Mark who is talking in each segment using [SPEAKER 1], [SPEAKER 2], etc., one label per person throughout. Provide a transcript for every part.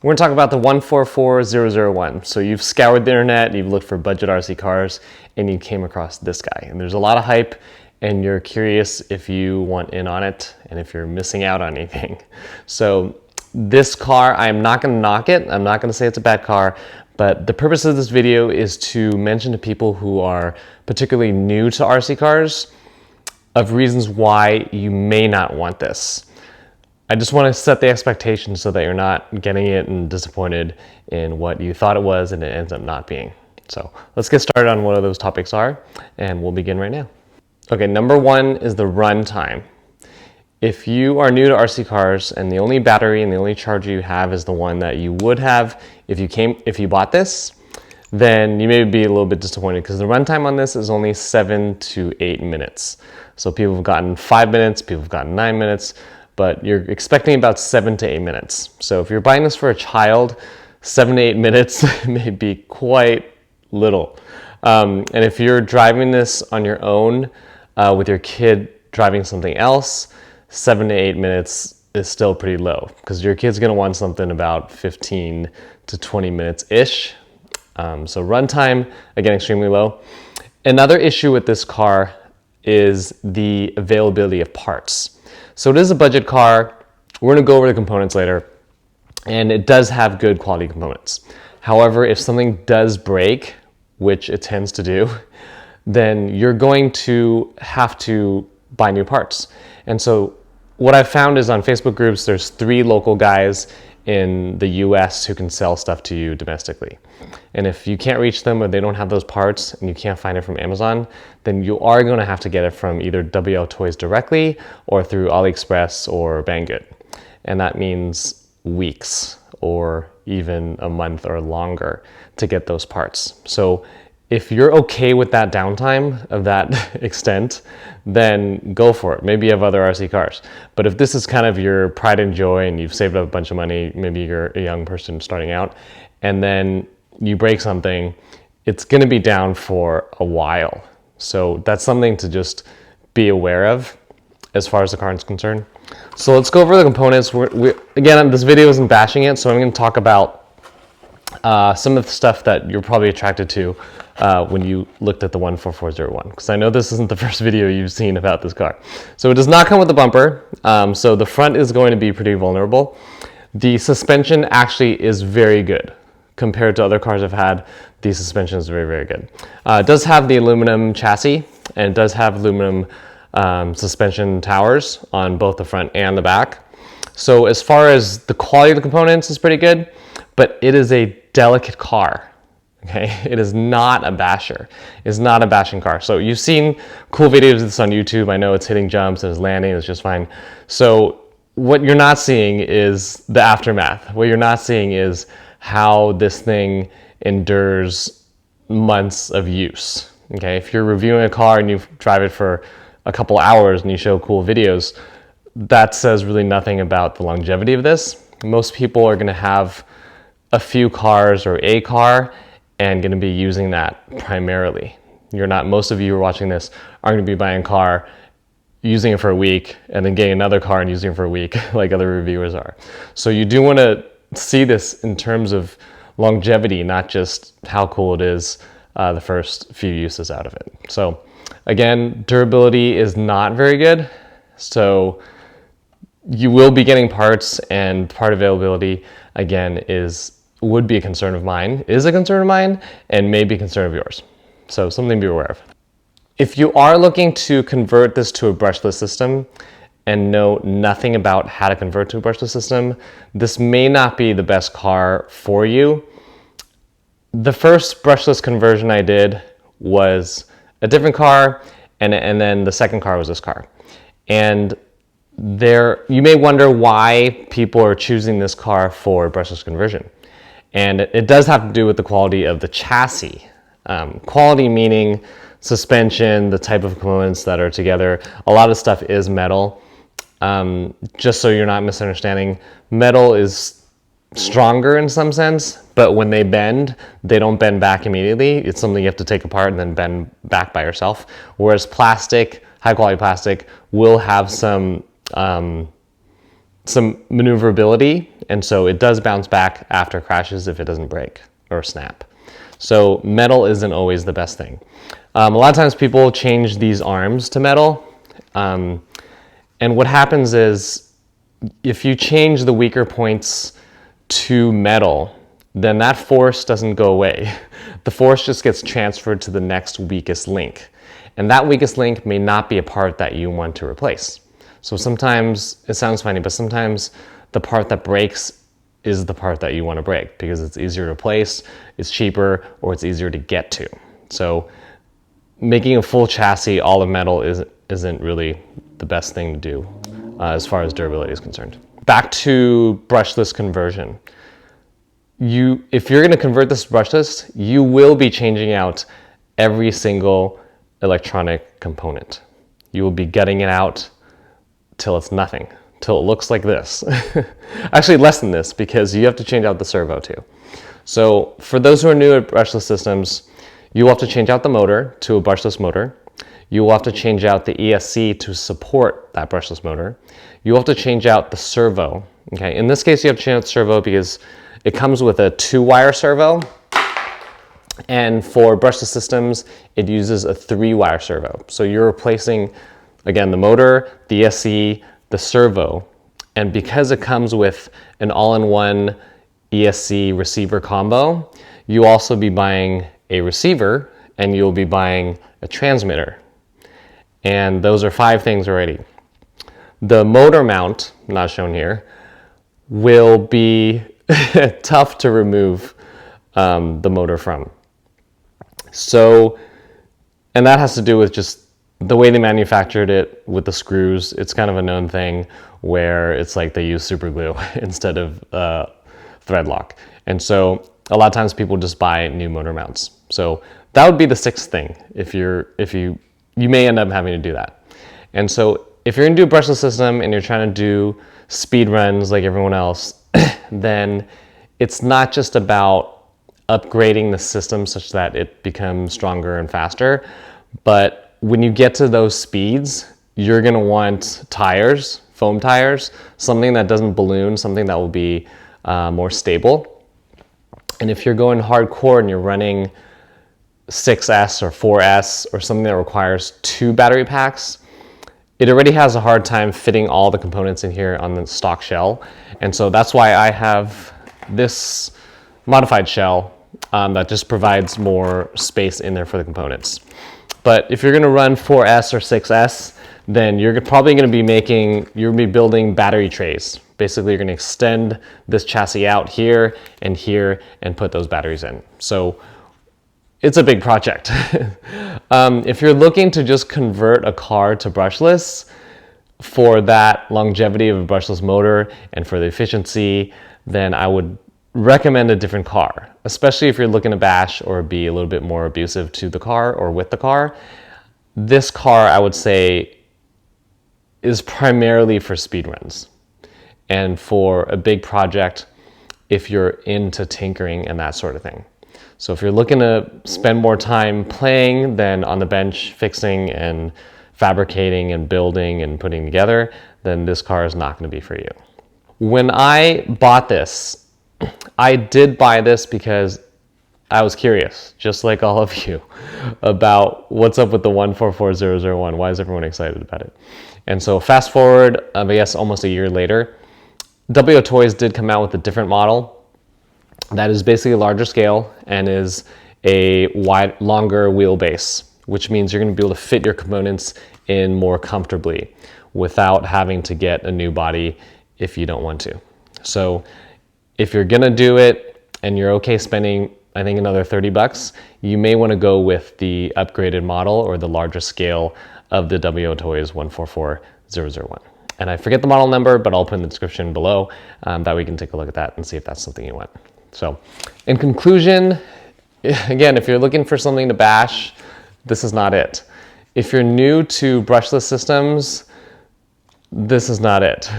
[SPEAKER 1] We're going to talk about the 144001. So you've scoured the internet, you've looked for budget RC cars, and you came across this guy. And there's a lot of hype, and you're curious if you want in on it and if you're missing out on anything. So this car, I'm not going to knock it. I'm not going to say it's a bad car, but the purpose of this video is to mention to people who are particularly new to RC cars of reasons why you may not want this. I just want to set the expectation so that you're not getting it and disappointed in what you thought it was and it ends up not being. So let's get started on what those topics are, and we'll begin right now. Okay, number one is the runtime. If you are new to RC cars and the only battery and the only charger you have is the one that you would have if you bought this, then you may be a little bit disappointed because the runtime on this is only 7 to 8 minutes. So people have gotten 5 minutes, people have gotten 9 minutes, but you're expecting about 7 to 8 minutes. So if you're buying this for a child, 7 to 8 minutes may be quite little. And if you're driving this on your own with your kid driving something else, 7 to 8 minutes is still pretty low because your kid's gonna want something about 15 to 20 minutes-ish. So runtime, again, extremely low. Another issue with this car is the availability of parts. So it is a budget car. We're gonna go over the components later, and it does have good quality components. However, if something does break, which it tends to do, then you're going to have to buy new parts. And so what I've found is on Facebook groups, there's 3 local guys in the US who can sell stuff to you domestically. And if you can't reach them or they don't have those parts and you can't find it from Amazon, then you are going to have to get it from either WLToys directly or through Aliexpress or Banggood. And that means weeks or even a month or longer to get those parts. So if you're okay with that downtime of that extent, then go for it. Maybe you have other RC cars. But if this is kind of your pride and joy and you've saved up a bunch of money, maybe you're a young person starting out, and then you break something, it's gonna be down for a while. So that's something to just be aware of as far as the car is concerned. So let's go over the components. Again, this video isn't bashing it, so I'm gonna talk about some of the stuff that you're probably attracted to when you looked at the 14401, because I know this isn't the first video you've seen about this car. So it does not come with a bumper, so the front is going to be pretty vulnerable. The suspension actually is very good. Compared to other cars I've had, the suspension is very, very good. It does have the aluminum chassis, and it does have aluminum suspension towers on both the front and the back. So as far as the quality of the components is pretty good, but it is a delicate car. Okay, it is not a basher. It's not a bashing car. So you've seen cool videos of this on YouTube. I know it's hitting jumps and it's landing, it's just fine. So what you're not seeing is the aftermath. What you're not seeing is how this thing endures months of use. Okay, if you're reviewing a car and you drive it for a couple hours and you show cool videos, that says really nothing about the longevity of this. Most people are gonna have a few cars or a car and going to be using that primarily. Most of you who are watching this aren't going to be buying a car, using it for a week, and then getting another car and using it for a week like other reviewers are. So you do want to see this in terms of longevity, not just how cool it is the first few uses out of it. So again, durability is not very good. So you will be getting parts, and part availability, again, would be a concern of mine, is a concern of mine, and may be a concern of yours. So something to be aware of. If you are looking to convert this to a brushless system and know nothing about how to convert to a brushless system, this may not be the best car for you. The first brushless conversion I did was a different car, and then the second car was this car. And you may wonder why people are choosing this car for brushless conversion. And it does have to do with the quality of the chassis. Quality meaning suspension, the type of components that are together. A lot of stuff is metal. Just so you're not misunderstanding, metal is stronger in some sense, but when they bend, they don't bend back immediately. It's something you have to take apart and then bend back by yourself. Whereas plastic, high quality plastic, will have some maneuverability And so it does bounce back after crashes if it doesn't break or snap. So metal isn't always the best thing. A lot of times people change these arms to metal. And what happens is if you change the weaker points to metal, then that force doesn't go away. The force just gets transferred to the next weakest link. And that weakest link may not be a part that you want to replace. So sometimes, it sounds funny, but sometimes the part that breaks is the part that you want to break because it's easier to replace, it's cheaper, or it's easier to get to. So making a full chassis all of metal isn't really the best thing to do as far as durability is concerned. Back to brushless conversion. If you're going to convert this to brushless, you will be changing out every single electronic component. You will be gutting it out till it's nothing, till it looks like this. Actually less than this, because you have to change out the servo too. So for those who are new at brushless systems, you will have to change out the motor to a brushless motor. You will have to change out the ESC to support that brushless motor. You will have to change out the servo. Okay, in this case you have to change out the servo because it comes with a 2-wire servo, and for brushless systems, it uses a 3-wire servo. So you're replacing, again, the motor, the ESC, the servo, and because it comes with an all-in-one ESC receiver combo, you'll also be buying a receiver and you'll be buying a transmitter. And those are 5 things already. The motor mount, not shown here, will be tough to remove the motor from. So, and that has to do with just the way they manufactured it with the screws. It's kind of a known thing where it's like they use super glue instead of thread lock. And so a lot of times people just buy new motor mounts. So that would be the 6th thing you may end up having to do that. And so if you're gonna do a brushless system and you're trying to do speed runs like everyone else, then it's not just about upgrading the system such that it becomes stronger and faster, but when you get to those speeds, you're gonna want tires, foam tires, something that doesn't balloon, something that will be more stable. And if you're going hardcore and you're running 6S or 4S or something that requires 2 battery packs, it already has a hard time fitting all the components in here on the stock shell. And so that's why I have this modified shell that just provides more space in there for the components. But if you're gonna run 4S or 6S, then you're probably gonna be building battery trays. Basically, you're gonna extend this chassis out here and put those batteries in. So it's a big project. If you're looking to just convert a car to brushless for that longevity of a brushless motor and for the efficiency, then I would recommend a different car, especially if you're looking to bash or be a little bit more abusive to the car or with the car. This car, I would say, is primarily for speed runs and for a big project if you're into tinkering and that sort of thing. So if you're looking to spend more time playing than on the bench fixing and fabricating and building and putting together, then this car is not going to be for you. When I bought this, I did buy this because I was curious, just like all of you, about what's up with the 144001. Why is everyone excited about it? And so fast forward, I guess almost a year later, WLToys did come out with a different model that is basically a larger scale and is a longer wheelbase, which means you're going to be able to fit your components in more comfortably without having to get a new body if you don't want to. So if you're gonna do it and you're okay spending, I think, another 30 bucks, you may want to go with the upgraded model or the larger scale of the WLToys 144001. And I forget the model number, but I'll put in the description below that we can take a look at that and see if that's something you want. So in conclusion, again, if you're looking for something to bash, this is not it. If you're new to brushless systems, this is not it.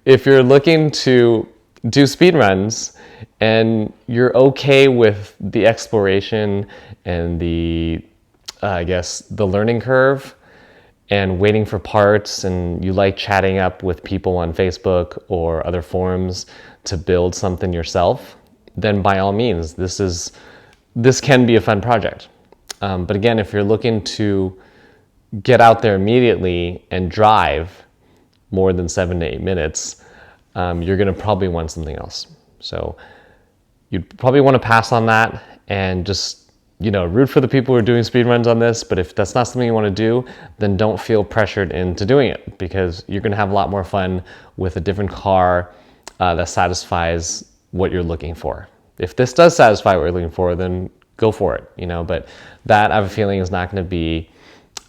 [SPEAKER 1] If you're looking to do speed runs and you're okay with the exploration and the, I guess, the learning curve, and waiting for parts, and you like chatting up with people on Facebook or other forums to build something yourself, then by all means, this can be a fun project. But again, if you're looking to get out there immediately and drive more than 7 to 8 minutes, you're going to probably want something else. So you'd probably want to pass on that and just, root for the people who are doing speed runs on this. But if that's not something you want to do, then don't feel pressured into doing it, because you're going to have a lot more fun with a different car that satisfies what you're looking for. If this does satisfy what you're looking for, then go for it, but that, I have a feeling, is not going to be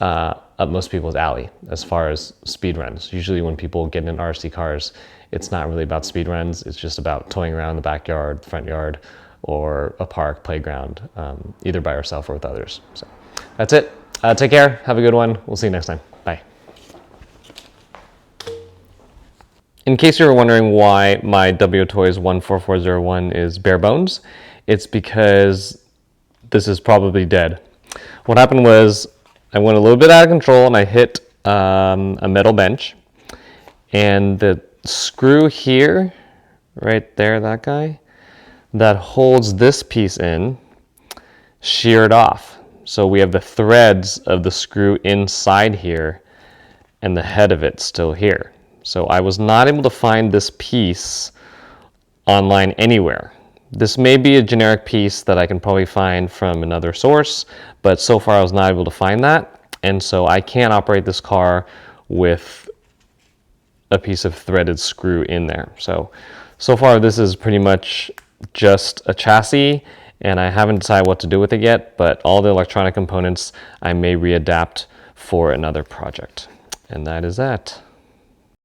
[SPEAKER 1] up most people's alley as far as speed runs. Usually when people get in RC cars, it's not really about speed runs. It's just about towing around the backyard, front yard, or a park, playground, either by yourself or with others. So that's it. Take care. Have a good one. We'll see you next time. Bye. In case you were wondering why my WLToys 14401 is bare bones, it's because this is probably dead. What happened was I went a little bit out of control and I hit a metal bench, and the screw here, right there, that guy, that holds this piece in, sheared off. So we have the threads of the screw inside here and the head of it still here. So I was not able to find this piece online anywhere. This may be a generic piece that I can probably find from another source, but so far I was not able to find that. And so I can't operate this car with a piece of threaded screw in there. So far this is pretty much just a chassis, and I haven't decided what to do with it yet, but all the electronic components I may readapt for another project. And that is that.